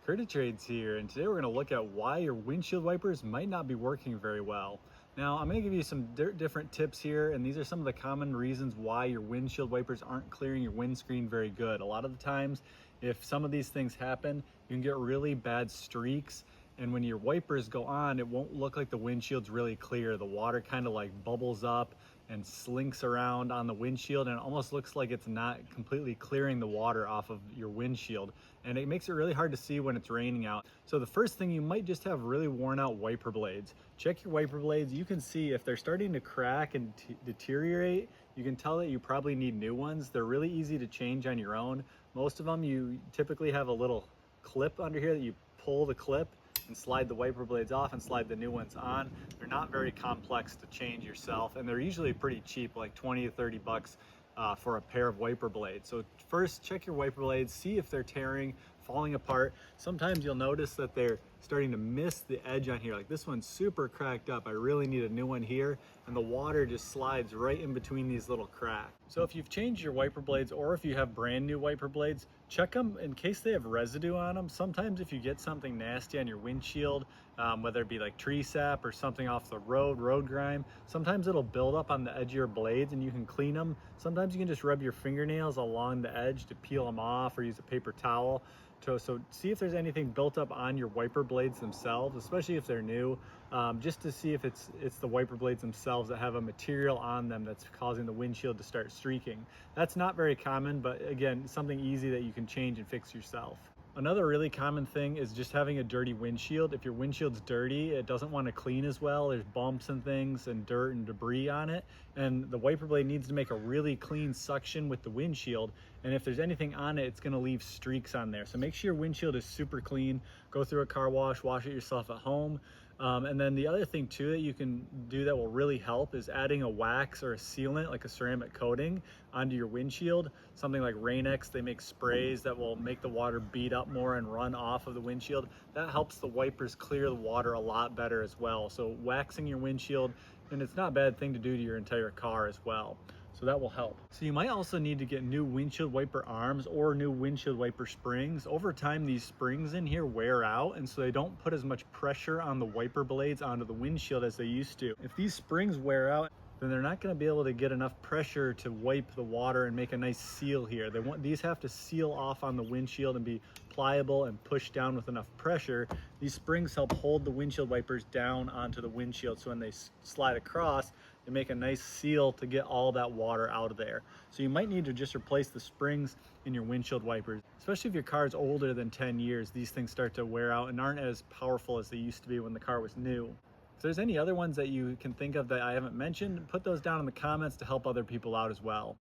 Credit Trades here, and today we're going to look at why your windshield wipers might not be working very well. Now, I'm going to give you some different tips here, and these are some of the common reasons why your windshield wipers aren't clearing your windscreen very good. A lot of the times, if some of these things happen, you can get really bad streaks, and when your wipers go on, it won't look like the windshield's really clear. The water kind of like bubbles up and slinks around on the windshield, and it almost looks like it's not completely clearing the water off of your windshield, and it makes it really hard to see when it's raining out. So the first thing, you might just have really worn out wiper blades. Check your wiper blades. You can see if they're starting to crack and deteriorate, you can tell that you probably need new ones. They're really easy to change on your own. Most of them, you typically have a little clip under here that you pull the clip and slide the wiper blades off and slide the new ones on. They're not very complex to change yourself, and they're usually pretty cheap, like 20 to 30 bucks for a pair of wiper blades. So first, check your wiper blades, see if they're tearing, falling apart. Sometimes you'll notice that they're starting to miss the edge on here. Like this one's super cracked up. I really need a new one here, and the water just slides right in between these little cracks. So if you've changed your wiper blades, or if you have brand new wiper blades, check them in case they have residue on them. Sometimes if you get something nasty on your windshield, whether it be like tree sap or something off the road grime, sometimes it'll build up on the edge of your blades, and you can clean them. Sometimes you can just rub your fingernails along the edge to peel them off, or use a paper towel. So see if there's anything built up on your wiper blades themselves, especially if they're new, just to see if it's the wiper blades themselves that have a material on them that's causing the windshield to start streaking. That's not very common, but again, something easy that you can change and fix yourself. Another really common thing is just having a dirty windshield. If your windshield's dirty, it doesn't want to clean as well. There's bumps and things and dirt and debris on it, and the wiper blade needs to make a really clean suction with the windshield, and if there's anything on it, it's going to leave streaks on there. So make sure your windshield is super clean. Go through a car wash it yourself at home. And then the other thing too that you can do that will really help is adding a wax or a sealant, like a ceramic coating, onto your windshield. Something like Rain-X, they make sprays that will make the water bead up more and run off of the windshield. That helps the wipers clear the water a lot better as well. So waxing your windshield, and it's not a bad thing to do to your entire car as well. So that will help. So you might also need to get new windshield wiper arms or new windshield wiper springs. Over time, these springs in here wear out, and so they don't put as much pressure on the wiper blades onto the windshield as they used to. If these springs wear out, then they're not going to be able to get enough pressure to wipe the water and make a nice seal here. These have to seal off on the windshield and be pliable and push down with enough pressure. These springs help hold the windshield wipers down onto the windshield, so when they slide across, they make a nice seal to get all that water out of there. So you might need to just replace the springs in your windshield wipers. Especially if your car is older than 10 years, these things start to wear out and aren't as powerful as they used to be when the car was new. If there's any other ones that you can think of that I haven't mentioned, put those down in the comments to help other people out as well.